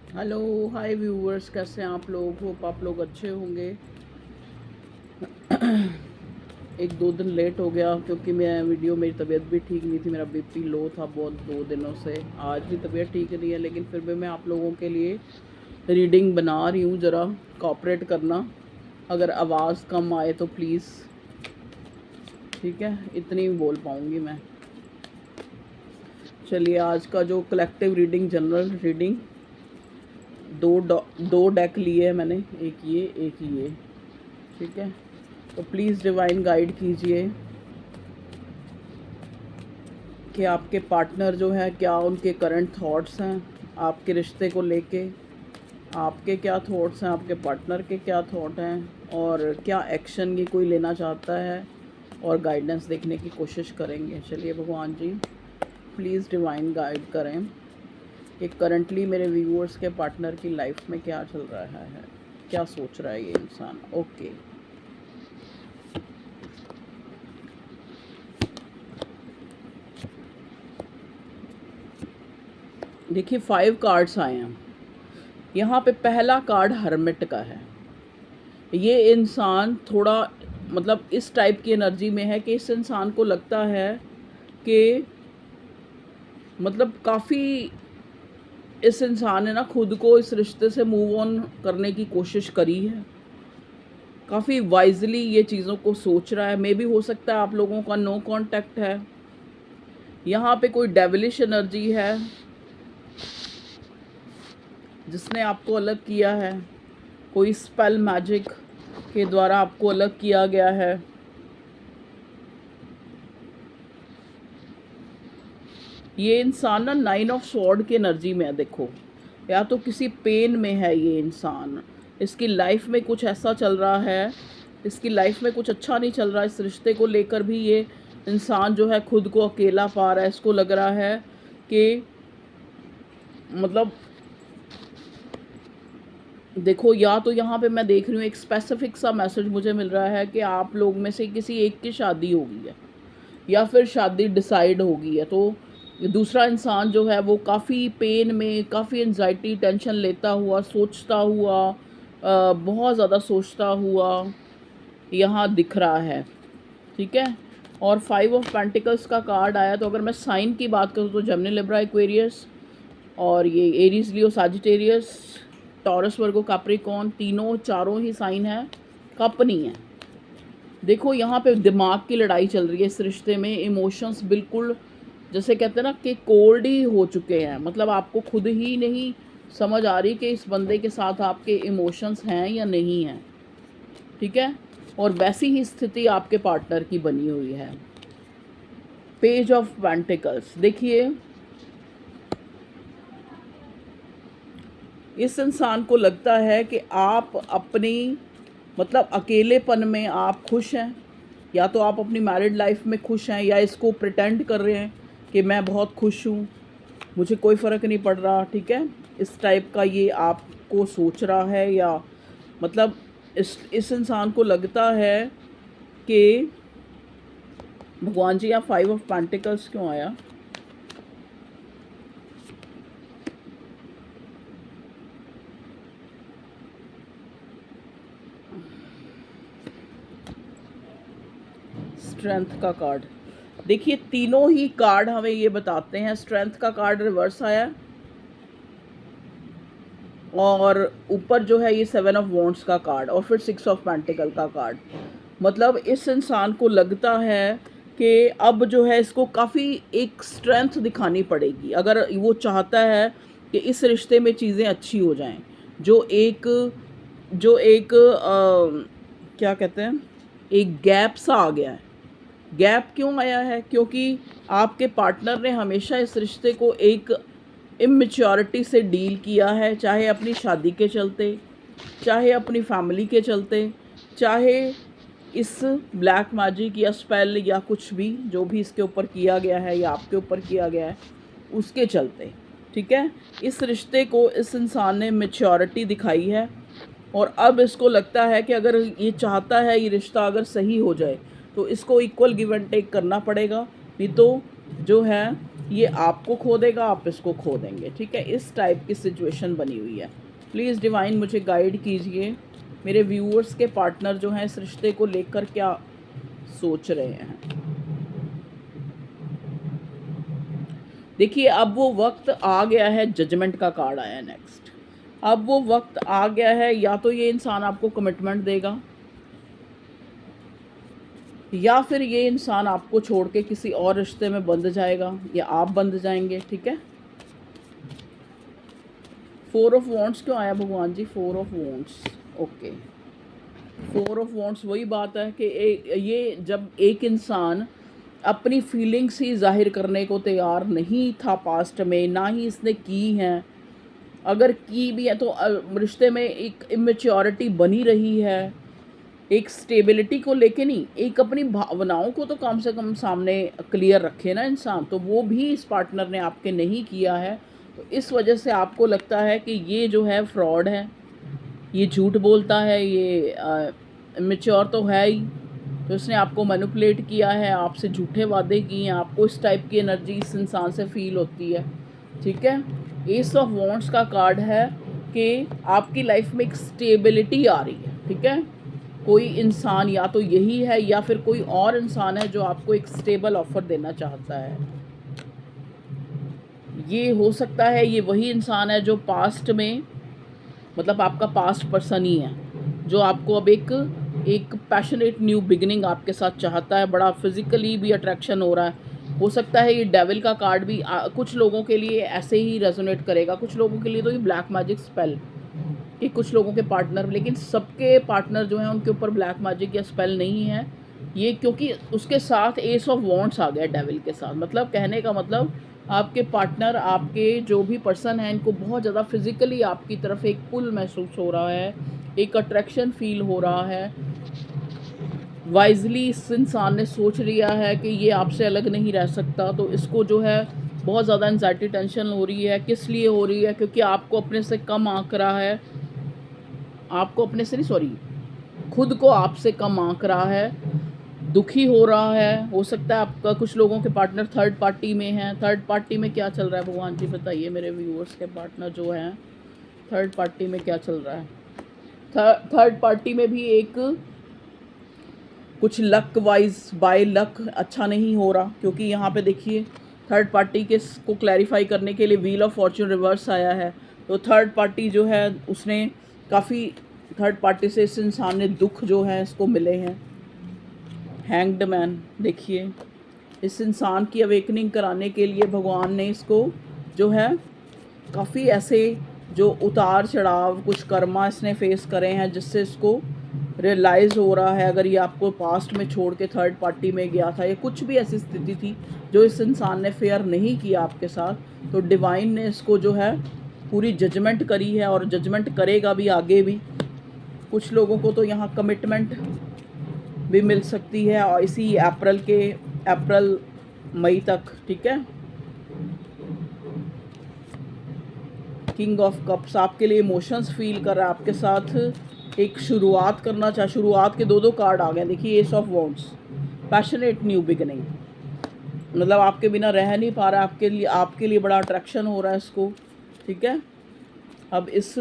Hello, हाय viewers, कैसे हैं आप लोग? होप आप लोग अच्छे होंगे। एक दो दिन लेट हो गया क्योंकि मैं वीडियो, मेरी तबीयत भी ठीक नहीं थी, मेरा बीपी लो था बहुत 2 दिनों से। आज भी तबीयत ठीक नहीं है, लेकिन फिर भी मैं आप लोगों के लिए रीडिंग बना रही हूँ। ज़रा कोऑपरेट करना, अगर आवाज़ कम आए तो प्लीज़, ठीक है? इतनी ही बोल पाऊँगी मैं। चलिए, आज का जो कलेक्टिव रीडिंग, जनरल रीडिंग, दो डेक लिए हैं मैंने, एक ये, ठीक है? तो प्लीज़ डिवाइन गाइड कीजिए कि आपके पार्टनर जो है, क्या उनके करंट थॉट्स हैं आपके रिश्ते को लेके, आपके क्या थॉट्स हैं, आपके पार्टनर के क्या थॉट हैं, और क्या एक्शन ये कोई लेना चाहता है, और गाइडेंस देखने की कोशिश करेंगे। चलिए भगवान जी, प्लीज़ डिवाइन गाइड करें कि करंटली मेरे व्यूअर्स के पार्टनर की लाइफ में क्या चल रहा है, क्या सोच रहा है ये इंसान। ओके, देखिए 5 कार्ड्स आए हैं। यहाँ पे पहला कार्ड हर्मिट का है। ये इंसान थोड़ा, मतलब इस टाइप की एनर्जी में है कि इस इंसान को लगता है कि मतलब काफ़ी इस इंसान ने ना खुद को इस रिश्ते से मूव ऑन करने की कोशिश करी है। काफ़ी वाइजली ये चीज़ों को सोच रहा है। मे भी हो सकता है आप लोगों का नो कांटेक्ट है। यहाँ पे कोई डेविलिश एनर्जी है जिसने आपको अलग किया है। कोई स्पेल मैजिक के द्वारा आपको अलग किया गया है। ये इंसान ना 9 ऑफ स्वॉर्ड की एनर्जी में है। देखो, या तो किसी पेन में है ये इंसान, इसकी लाइफ में कुछ ऐसा चल रहा है, इसकी लाइफ में कुछ अच्छा नहीं चल रहा। इस रिश्ते को लेकर भी ये इंसान जो है खुद को अकेला पा रहा है। इसको लग रहा है कि मतलब देखो, या तो यहाँ पे मैं देख रही हूँ एक स्पेसिफिक सा मैसेज मुझे मिल रहा है कि आप लोग में से किसी एक की शादी हो गई है, या फिर शादी डिसाइड हो गई है। तो दूसरा इंसान जो है वो काफ़ी पेन में, काफ़ी एंजाइटी, टेंशन लेता हुआ, सोचता हुआ, बहुत ज़्यादा सोचता हुआ यहाँ दिख रहा है, ठीक है? और 5 ऑफ पेंटिकल्स का कार्ड आया। तो अगर मैं साइन की बात करूँ तो जेमिनी, लिब्रा, एक्वेरियस, और ये एरीज, लियो, साजिटेरियस, टॉरस, वर्गो, कैप्रिकॉर्न, तीनों चारों ही साइन है, कप नहीं है। देखो, यहाँ पे दिमाग की लड़ाई चल रही है इस रिश्ते में। इमोशंस बिल्कुल, जैसे कहते हैं ना कि कोल्ड ही हो चुके हैं। मतलब आपको खुद ही नहीं समझ आ रही कि इस बंदे के साथ आपके इमोशंस हैं या नहीं हैं, ठीक है? और वैसी ही स्थिति आपके पार्टनर की बनी हुई है। पेज ऑफ पेंटिकल्स, देखिए इस इंसान को लगता है कि आप अपनी, मतलब अकेलेपन में आप खुश हैं। या तो आप अपनी मैरिड लाइफ में खुश हैं, या इसको प्रिटेंड कर रहे हैं कि मैं बहुत खुश हूँ, मुझे कोई फ़र्क नहीं पड़ रहा, ठीक है? इस टाइप का ये आपको सोच रहा है। या मतलब इस इंसान को लगता है कि भगवान जी, यहाँ 5 ऑफ पेंटिकल्स क्यों आया? स्ट्रेंथ का कार्ड, देखिए तीनों ही कार्ड हमें ये बताते हैं। स्ट्रेंथ का कार्ड रिवर्स आया, और ऊपर जो है ये 7 ऑफ वॉन्ड्स का कार्ड, और फिर 6 ऑफ पेंटिकल का कार्ड। मतलब इस इंसान को लगता है कि अब जो है इसको काफ़ी एक स्ट्रेंथ दिखानी पड़ेगी अगर वो चाहता है कि इस रिश्ते में चीज़ें अच्छी हो जाएं। जो एक क्या कहते हैं, एक गैप सा आ गया है। गैप क्यों आया है? क्योंकि आपके पार्टनर ने हमेशा इस रिश्ते को एक इमेच्योरिटी से डील किया है, चाहे अपनी शादी के चलते, चाहे अपनी फैमिली के चलते, चाहे इस ब्लैक मैजिक या स्पेल या कुछ भी जो भी इसके ऊपर किया गया है या आपके ऊपर किया गया है उसके चलते, ठीक है? इस रिश्ते को इस इंसान ने मैच्योरिटी दिखाई है, और अब इसको लगता है कि अगर ये चाहता है ये रिश्ता अगर सही हो जाए तो इसको इक्वल गिव एंड टेक करना पड़ेगा। नहीं तो जो है ये आपको खो देगा, आप इसको खो देंगे, ठीक है। इस टाइप की सिचुएशन बनी हुई है। प्लीज़ डिवाइन मुझे गाइड कीजिए, मेरे व्यूअर्स के पार्टनर जो हैं इस रिश्ते को लेकर क्या सोच रहे हैं। देखिए अब वो वक्त आ गया है, जजमेंट का कार्ड आया है नेक्स्ट। अब वो वक्त आ गया है, या तो ये इंसान आपको कमिटमेंट देगा या फिर ये इंसान आपको छोड़ के किसी और रिश्ते में बंध जाएगा या आप बंध जाएंगे, ठीक है। 4 ऑफ वॉन्ट्स क्यों आया भगवान जी? 4 of wants, okay. 4 of wants वही बात है कि ये जब एक इंसान अपनी फीलिंग्स ही जाहिर करने को तैयार नहीं था पास्ट में, ना ही इसने की हैं, अगर की भी है तो रिश्ते में एक इमेच्योरिटी बनी रही है, एक स्टेबिलिटी को लेके नहीं, एक अपनी भावनाओं को तो कम से कम सामने क्लियर रखे ना इंसान, तो वो भी इस पार्टनर ने आपके नहीं किया है। तो इस वजह से आपको लगता है कि ये जो है फ्रॉड है, ये झूठ बोलता है, ये इमेच्योर तो है ही, तो इसने आपको मैनिपुलेट किया है, आपसे झूठे वादे किए हैं, आपको इस टाइप की एनर्जी इस इंसान से फील होती है, ठीक है। एस ऑफ वॉन्ट्स का कार्ड है कि आपकी लाइफ में एक स्टेबिलिटी आ रही है, ठीक है। कोई इंसान या तो यही है या फिर कोई और इंसान है जो आपको एक स्टेबल ऑफर देना चाहता है। ये हो सकता है ये वही इंसान है जो पास्ट में, मतलब आपका पास्ट पर्सन ही है, जो आपको अब एक पैशनेट न्यू बिगिनिंग आपके साथ चाहता है, बड़ा फिजिकली भी अट्रैक्शन हो रहा है। हो सकता है ये डेविल का कार्ड भी कुछ लोगों के लिए ऐसे ही रेजोनेट करेगा, कुछ लोगों के लिए तो ये ब्लैक मैजिक स्पेल कि कुछ लोगों के पार्टनर, लेकिन सबके पार्टनर जो हैं उनके ऊपर ब्लैक मैजिक या स्पेल नहीं है ये, क्योंकि उसके साथ एस ऑफ वॉन्ट्स आ गया डेविल के साथ। मतलब कहने का मतलब आपके पार्टनर, आपके जो भी पर्सन है, इनको बहुत ज़्यादा फिजिकली आपकी तरफ एक पुल महसूस हो रहा है, एक अट्रैक्शन फील हो रहा है। वाइजली इस इंसान ने सोच लिया है कि ये आपसे अलग नहीं रह सकता, तो इसको जो है बहुत ज़्यादा एंजाइटी टेंशन हो रही है। किस लिए हो रही है? क्योंकि आपको अपने से कम आंक रहा है, आपको अपने से नहीं, सॉरी, खुद को आपसे कम आंक रहा है, दुखी हो रहा है। हो सकता है आपका कुछ लोगों के पार्टनर थर्ड पार्टी में हैं। थर्ड पार्टी में क्या चल रहा है भगवान जी बताइए, मेरे व्यूअर्स के पार्टनर जो हैं थर्ड पार्टी में क्या चल रहा है? थर्ड पार्टी में भी एक कुछ लक वाइज बाय लक अच्छा नहीं हो रहा, क्योंकि यहाँ पे देखिए थर्ड पार्टी के को क्लैरिफाई करने के लिए व्हील ऑफ फॉर्च्यून रिवर्स आया है। तो थर्ड पार्टी जो है उसने काफ़ी, थर्ड पार्टी से इस इंसान ने दुख जो है इसको मिले हैं। हैंग्ड मैन, देखिए इस इंसान की अवेकनिंग कराने के लिए भगवान ने इसको जो है काफ़ी ऐसे जो उतार चढ़ाव, कुछ कर्मा इसने फेस करे हैं, जिससे इसको रियलाइज़ हो रहा है, अगर ये आपको पास्ट में छोड़ के थर्ड पार्टी में गया था या कुछ भी ऐसी स्थिति थी जो इस इंसान ने फेयर नहीं किया आपके साथ, तो डिवाइन ने इसको जो है पूरी जजमेंट करी है और जजमेंट करेगा भी आगे भी। कुछ लोगों को तो यहाँ कमिटमेंट भी मिल सकती है और इसी अप्रैल मई तक, ठीक है। किंग ऑफ कप्स आपके लिए इमोशंस फील कर रहा है, आपके साथ एक शुरुआत करना चाहे, शुरुआत के दो कार्ड आ गए देखिए, S of wands, passionate new beginning, मतलब आपके बिना रह नहीं पा रहा है, आपके लिए बड़ा अट्रैक्शन हो रहा है इसको, ठीक है। अब इस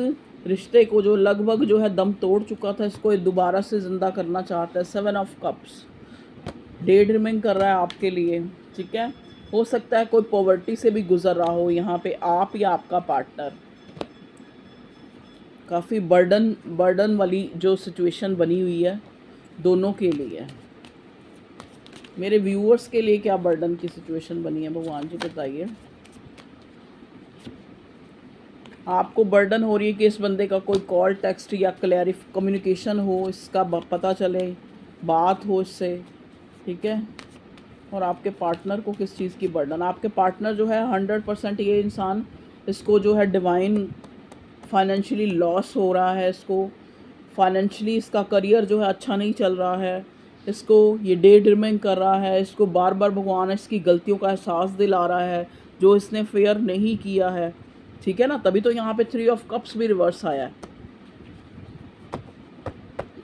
रिश्ते को जो लगभग जो है दम तोड़ चुका था, इसको दोबारा से ज़िंदा करना चाहता है। 7 ऑफ कप्स डे ड्रीमिंग कर रहा है आपके लिए, ठीक है। हो सकता है कोई पॉवर्टी से भी गुजर रहा हो यहाँ पे, आप या आपका पार्टनर। काफ़ी बर्डन वाली जो सिचुएशन बनी हुई है दोनों के लिए। मेरे व्यूअर्स के लिए क्या बर्डन की सिचुएशन बनी है भगवान जी बताइए। आपको बर्डन हो रही है कि इस बंदे का कोई कॉल, टेक्स्ट या कम्युनिकेशन हो, इसका पता चले, बात हो इससे, ठीक है। और आपके पार्टनर को किस चीज़ की बर्डन? आपके पार्टनर जो है 100% ये इंसान, इसको जो है डिवाइन फाइनेंशियली लॉस हो रहा है, इसको फाइनेंशियली इसका करियर जो है अच्छा नहीं चल रहा है, इसको ये डे ड्रीमिंग कर रहा है, इसको बार बार भगवान इसकी गलतियों का एहसास दिला रहा है जो इसने फेयर नहीं किया है, ठीक है ना। तभी तो यहाँ पे 3 ऑफ कप्स भी रिवर्स आया है।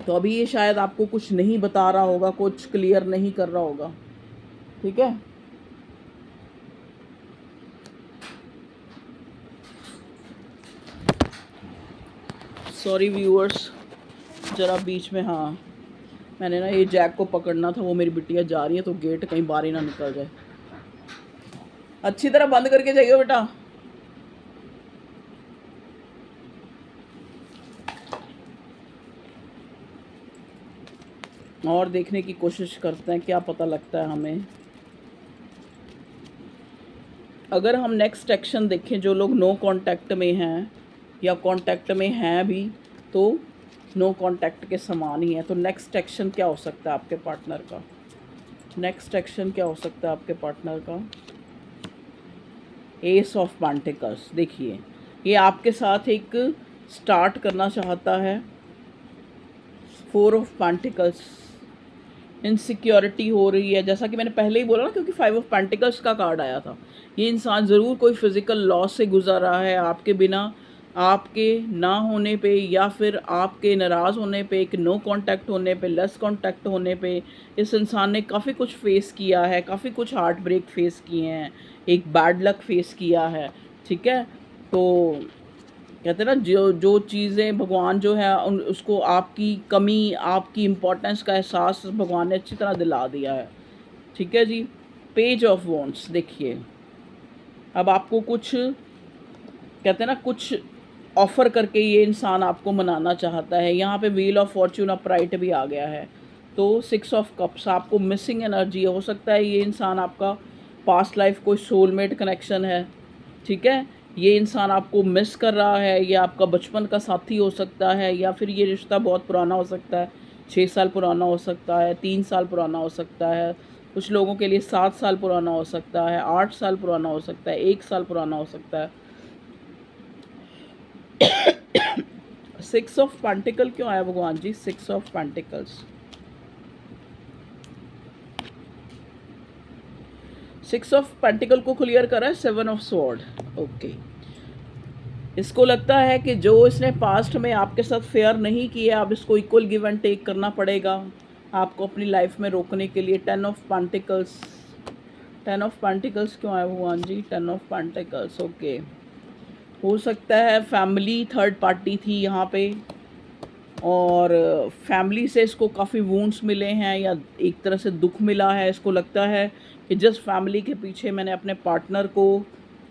तो अभी ये शायद आपको कुछ नहीं बता रहा होगा, कुछ क्लियर नहीं कर रहा होगा, ठीक है। सॉरी व्यूअर्स, ज़रा बीच में, हाँ मैंने ना ये जैक को पकड़ना था, वो मेरी बिटिया जा रही है तो गेट कहीं बाहर ही ना निकल जाए। अच्छी तरह बंद करके जाइए बेटा। और देखने की कोशिश करते हैं क्या पता लगता है हमें। अगर हम नेक्स्ट एक्शन देखें, जो लोग नो कांटेक्ट में हैं या कांटेक्ट में हैं भी, तो नो कांटेक्ट के समान ही है। तो नेक्स्ट एक्शन क्या हो सकता है आपके पार्टनर का? नेक्स्ट एक्शन क्या हो सकता है आपके पार्टनर का? S of pentacles. देखिए, ये आपके साथ एक स्टार्ट करना चाहता है। फोर ऑफ पेंटिकल्स, इनसिक्योरिटी हो रही है, जैसा कि मैंने पहले ही बोला ना, क्योंकि फाइव ऑफ पेंटिकल्स का कार्ड आया था। ये इंसान ज़रूर कोई फिज़िकल लॉस से गुजर रहा है आपके बिना, आपके ना होने पे, या फिर आपके नाराज़ होने पे, एक नो कांटेक्ट होने पे, लेस कांटेक्ट होने पे। इस इंसान ने काफ़ी कुछ फेस किया है, काफ़ी कुछ हार्ट ब्रेक फेस किए हैं, एक बैड लक फेस किया है, ठीक है। तो कहते हैं ना, जो जो चीज़ें भगवान जो है उसको आपकी कमी, आपकी इम्पोर्टेंस का एहसास भगवान ने अच्छी तरह दिला दिया है, ठीक है जी। पेज ऑफ वॉन्ड्स, देखिए अब आपको कुछ, कहते हैं ना, कुछ ऑफ़र करके ये इंसान आपको मनाना चाहता है। यहाँ पे व्हील ऑफ फॉर्च्यून अपराइट भी आ गया है। तो सिक्स ऑफ कप्स, आपको मिसिंग एनर्जी हो सकता है। ये इंसान आपका पास्ट लाइफ कोई सोलमेट कनेक्शन है, ठीक है। ये इंसान आपको मिस कर रहा है, या आपका बचपन का साथी हो सकता है, या फिर ये रिश्ता बहुत पुराना हो सकता है, 6 साल पुराना हो सकता है, 3 साल पुराना हो सकता है, कुछ लोगों के लिए 7 साल पुराना हो सकता है, 8 साल पुराना हो सकता है, 1 साल पुराना हो सकता है। सिक्स ऑफ पेंटिकल क्यों आया भगवान जी? Six of pentacles, six of pentacle को क्लियर करा है सेवन ऑफ स्वॉर्ड। ओके, इसको लगता है कि जो इसने पास्ट में आपके साथ फेयर नहीं किया, अब इसको इक्वल गिव एंड टेक करना पड़ेगा आपको अपनी लाइफ में रोकने के लिए। Ten of pentacles, ten of pentacles क्यों आया भगवान जी? Ten of pentacles, okay. हो सकता है फैमिली थर्ड पार्टी थी यहाँ पे, और फैमिली से इसको काफ़ी वूंड्स मिले हैं, या एक तरह से दुख मिला है। इसको लगता है कि जस्ट फैमिली के पीछे मैंने अपने पार्टनर को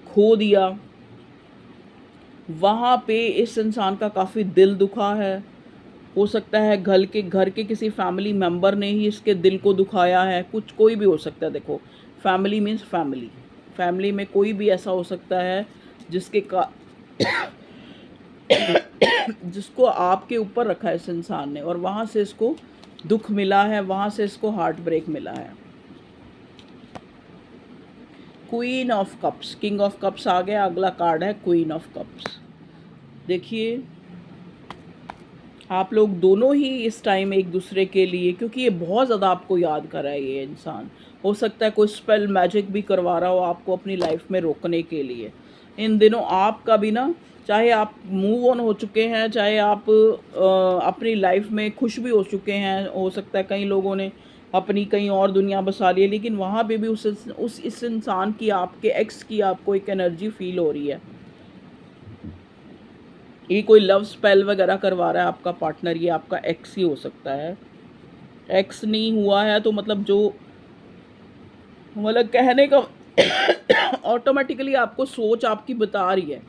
खो दिया, वहाँ पे इस इंसान का काफ़ी दिल दुखा है। हो सकता है घर के किसी फैमिली मेम्बर ने ही इसके दिल को दुखाया है, कुछ कोई भी हो सकता है। देखो, फैमिली मीन्स फैमिली, फैमिली में कोई भी ऐसा हो सकता है जिसके का जिसको आपके ऊपर रखा है इस इंसान ने, और वहाँ से इसको दुख मिला है, वहाँ से इसको हार्ट ब्रेक मिला है। Queen of cups, king of cups आ गया, अगला कार्ड है क्वीन ऑफ कप्स। देखिए, आप लोग दोनों ही इस टाइम एक दूसरे के लिए, क्योंकि ये बहुत ज़्यादा आपको याद कर रहा है ये इंसान, हो सकता है कोई स्पेल मैजिक भी करवा रहा हो आपको अपनी लाइफ में रोकने के लिए। इन दिनों आपका भी ना, चाहे आप मूव ऑन हो चुके हैं, चाहे आप अपनी लाइफ में खुश भी हो चुके हैं, हो सकता है कई लोगों ने अपनी कहीं और दुनिया बसा ली है, लेकिन वहाँ पे भी इस इंसान की, आपके एक्स की आपको एक एनर्जी फील हो रही है। ये कोई लव स्पेल वगैरह करवा रहा है आपका पार्टनर, ये आपका एक्स ही हो सकता है। एक्स नहीं हुआ है तो मतलब जो, मतलब कहने का ऑटोमेटिकली आपको सोच आपकी बता रही है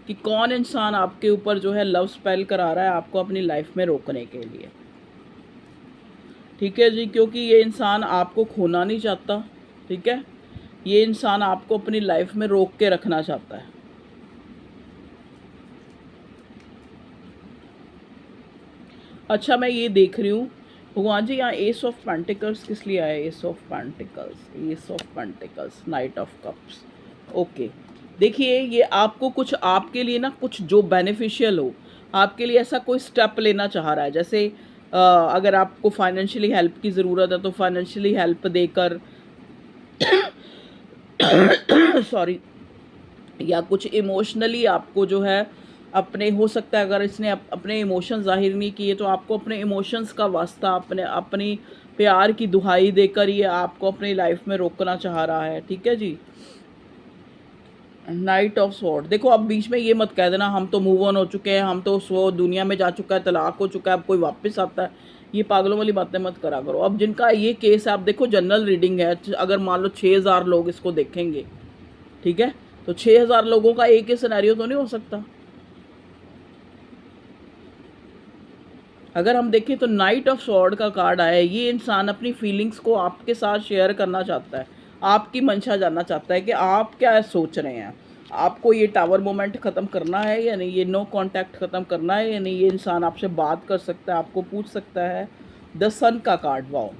कि कौन इंसान आपके ऊपर जो है लव स्पेल करा रहा है आपको अपनी लाइफ में रोकने के लिए, ठीक है जी। क्योंकि ये इंसान आपको खोना नहीं चाहता, ठीक है। ये इंसान आपको अपनी लाइफ में रोक के रखना चाहता है। अच्छा, मैं ये देख रही हूँ भगवान जी, यहाँ एस ऑफ पेंटिकल्स किस लिए आया? S of pentacles, S of pentacles, night of cups. Okay, देखिए, ये आपको कुछ, आपके लिए ना कुछ जो बेनिफिशियल हो, आपके लिए ऐसा कोई स्टेप लेना चाह रहा है। जैसे अगर आपको फाइनेंशियली हेल्प की ज़रूरत है तो फाइनेंशियली हेल्प देकर सॉरी, या कुछ इमोशनली आपको जो है अपने, हो सकता है अगर इसने अपने इमोशन ज़ाहिर नहीं किए तो आपको अपने इमोशंस का वास्ता, अपनी प्यार की दुहाई देकर ये आपको अपनी लाइफ में रोकना चाह रहा है, ठीक है जी। नाइट ऑफ स्वॉर्ड, देखो अब बीच में ये मत कह देना हम तो मूव ऑन हो चुके हैं, हम तो वो दुनिया में जा चुका है, तलाक हो चुका है, अब कोई वापस आता है, ये पागलों वाली बातें मत करा करो। अब जिनका ये केस है, आप देखो जनरल रीडिंग है, अगर मान लो 6000 लोग इसको देखेंगे, ठीक है, तो 6000 लोगों का एक ही सिनेरियो तो नहीं हो सकता। अगर हम देखें तो नाइट ऑफ स्वॉर्ड का कार्ड आया है, ये इंसान अपनी फीलिंग्स को आपके साथ शेयर करना चाहता है, आपकी मंशा जानना चाहता है कि आप क्या सोच रहे हैं, आपको ये टावर मोमेंट ख़त्म करना है या नहीं, ये नो कांटेक्ट ख़त्म करना है या नहीं। ये इंसान आपसे बात कर सकता है, आपको पूछ सकता है। द सन का कार्ड, वाओ,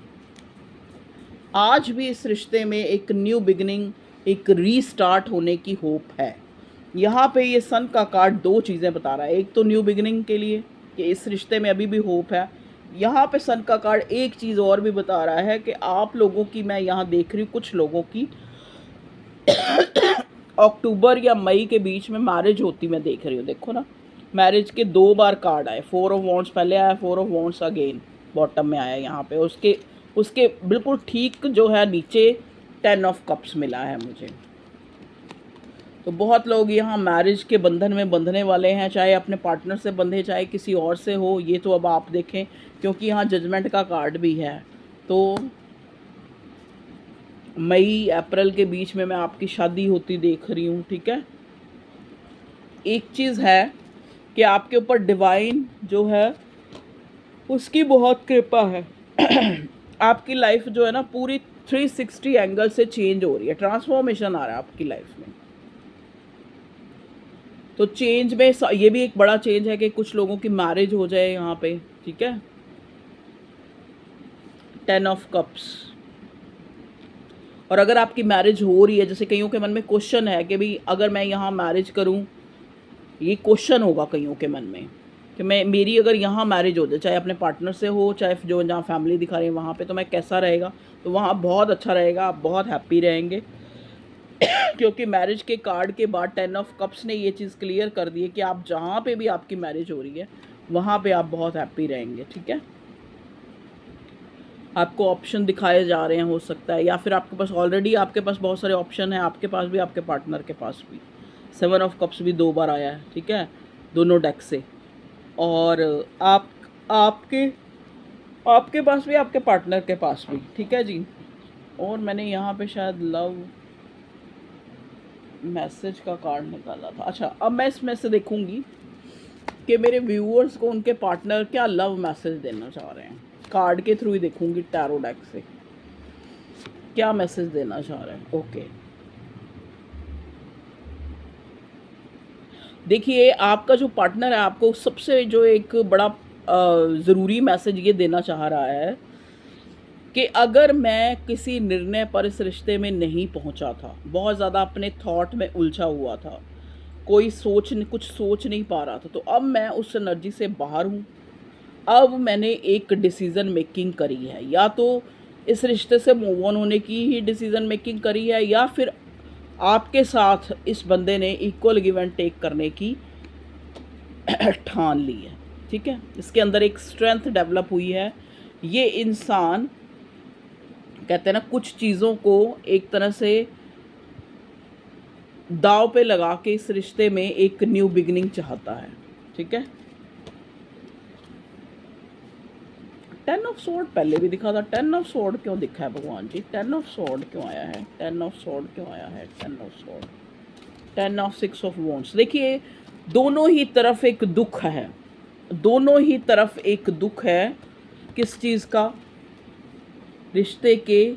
आज भी इस रिश्ते में एक न्यू बिगिनिंग, एक रीस्टार्ट होने की होप है। यहाँ पे ये सन का कार्ड दो चीज़ें बता रहा है, एक तो न्यू बिगिनिंग के लिए कि इस रिश्ते में अभी भी होप है। यहाँ पे सन का कार्ड एक चीज़ और भी बता रहा है कि आप लोगों की, मैं यहाँ देख रही हूँ कुछ लोगों की अक्टूबर या मई के बीच में मैरिज होती मैं देख रही हूँ। देखो ना, मैरिज के 2 बार कार्ड आए, 4 ऑफ वॉन्ड्स पहले आया, 4 ऑफ वॉन्ड्स अगेन बॉटम में आया यहाँ पे, उसके उसके बिल्कुल ठीक जो है नीचे 10 ऑफ कप्स मिला है मुझे। तो बहुत लोग यहाँ मैरिज के बंधन में बंधने वाले हैं, चाहे अपने पार्टनर से बंधे चाहे किसी और से हो, ये तो अब आप देखें, क्योंकि यहाँ जजमेंट का कार्ड भी है। तो मई अप्रैल के बीच में मैं आपकी शादी होती देख रही हूँ, ठीक है। एक चीज़ है कि आपके ऊपर डिवाइन जो है उसकी बहुत कृपा है आपकी लाइफ जो है ना पूरी 360 एंगल से चेंज हो रही है, ट्रांसफॉर्मेशन आ रहा है आपकी लाइफ में। तो चेंज में ये भी एक बड़ा चेंज है कि कुछ लोगों की मैरिज हो जाए यहाँ पे, ठीक है। 10 ऑफ कप्स, और अगर आपकी मैरिज हो रही है, जैसे कईयों के मन में क्वेश्चन है कि भाई अगर मैं यहाँ मैरिज करूँ, ये क्वेश्चन होगा कईयों के मन में कि मेरी अगर यहाँ मैरिज हो जाए, चाहे अपने पार्टनर से हो, चाहे जो जहाँ फैमिली दिखा रही है वहाँ पे, तो मैं कैसा रहेगा। तो वहाँ बहुत अच्छा रहेगा, आप बहुत हैप्पी रहेंगे क्योंकि मैरिज के कार्ड के बाद 10 ऑफ कप्स ने ये चीज़ क्लियर कर दी है कि आप जहाँ पे भी आपकी मैरिज हो रही है वहाँ पे आप बहुत हैप्पी रहेंगे, ठीक है। आपको ऑप्शन दिखाए जा रहे हैं, हो सकता है, या फिर आपके पास ऑलरेडी आपके पास बहुत सारे ऑप्शन हैं, आपके पास भी आपके पार्टनर के पास भी। 7 ऑफ कप्स भी 2 बार आया है, ठीक है, दोनों डेक से। और आपके पास भी आपके पार्टनर के पास भी, ठीक है जी। और मैंने यहाँ पे शायद लव मैसेज का कार्ड निकाला था। अच्छा, अब मैं इसमें से देखूंगी कि मेरे व्यूअर्स को उनके पार्टनर क्या लव मैसेज देना चाह रहे हैं। कार्ड के थ्रू ही देखूंगी, टैरो डेक से क्या मैसेज देना चाह रहे हैं। ओके, देखिए आपका जो पार्टनर है आपको सबसे जो एक बड़ा ज़रूरी मैसेज ये देना चाह रहा है कि अगर मैं किसी निर्णय पर इस रिश्ते में नहीं पहुंचा था, बहुत ज़्यादा अपने थॉट में उलझा हुआ था, कुछ सोच नहीं पा रहा था, तो अब मैं उस एनर्जी से बाहर हूँ। अब मैंने एक डिसीज़न मेकिंग करी है, या तो इस रिश्ते से मूव ऑन होने की ही डिसीज़न मेकिंग करी है, या फिर आपके साथ इस बंदे ने इक्वल गिव एंड टेक करने की ठान ली है, ठीक है। इसके अंदर एक स्ट्रेंथ डेवलप हुई है। ये इंसान कहते हैं ना, कुछ चीज़ों को एक तरह से दाव पे लगा के इस रिश्ते में एक न्यू बिगिनिंग चाहता है, ठीक है। 10 ऑफ स्वॉर्ड पहले भी दिखा था, 10 ऑफ स्वॉर्ड क्यों दिखा है भगवान जी, 10 ऑफ स्वॉर्ड क्यों आया है, 10 ऑफ स्वॉर्ड क्यों आया है, 10 of sword, 10 of 6 of wands. देखिए दोनों ही तरफ एक दुख है, दोनों ही तरफ एक दुख है। किस चीज़ का? रिश्ते के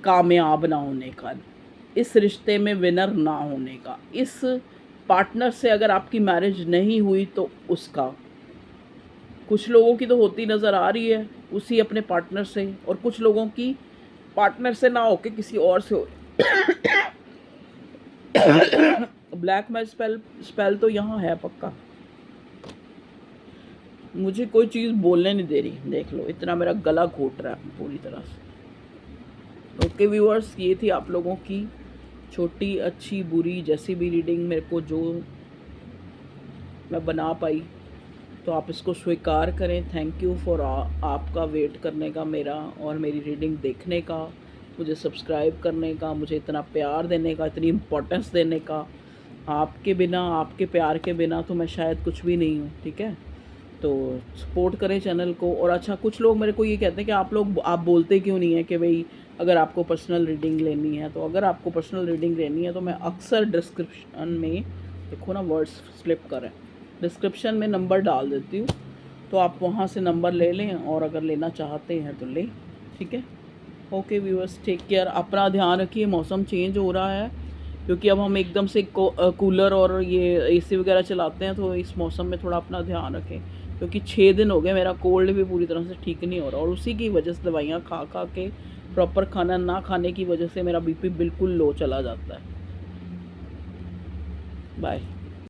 कामयाब ना होने का, इस रिश्ते में विनर ना होने का, इस पार्टनर से अगर आपकी मैरिज नहीं हुई तो उसका। कुछ लोगों की तो होती नज़र आ रही है उसी अपने पार्टनर से, और कुछ लोगों की पार्टनर से ना होके किसी और से हो ब्लैक मैजिक स्पेल तो यहाँ है पक्का, मुझे कोई चीज़ बोलने नहीं दे रही, देख लो इतना मेरा गला घोट रहा है पूरी तरह से। ओके व्यूअर्स, ये थी आप लोगों की छोटी अच्छी बुरी जैसी भी रीडिंग मेरे को जो मैं बना पाई, तो आप इसको स्वीकार करें। थैंक यू फॉर आपका वेट करने का, मेरा और मेरी रीडिंग देखने का। मुझे सब्सक्राइब करने का, मुझे इतना प्यार देने का, इतनी इम्पोर्टेंस देने का। आपके बिना, आपके प्यार के बिना तो मैं शायद कुछ भी नहीं हूँ, ठीक है? तो सपोर्ट करें चैनल को। और अच्छा, कुछ लोग मेरे को ये कहते हैं कि आप बोलते क्यों नहीं है कि भाई अगर आपको पर्सनल रीडिंग लेनी है, तो अगर आपको पर्सनल रीडिंग लेनी है तो मैं अक्सर डिस्क्रिप्शन में, देखो ना वर्ड्स स्लिप करें, डिस्क्रिप्शन में नंबर डाल देती हूँ, तो आप वहाँ से नंबर ले लें और अगर लेना चाहते हैं तो लें, ठीक है? ओके व्यूअर्स, टेक केयर, अपना ध्यान रखिए। मौसम चेंज हो रहा है, क्योंकि अब हम एकदम से कूलर और ये एसी वगैरह चलाते हैं, तो इस मौसम में थोड़ा अपना ध्यान रखें। क्योंकि 6 दिन हो गए मेरा कोल्ड भी पूरी तरह से ठीक नहीं हो रहा, और उसी की वजह से दवाइयाँ खा खा के, प्रॉपर खाना ना खाने की वजह से मेरा बीपी बिल्कुल लो चला जाता है। बाय।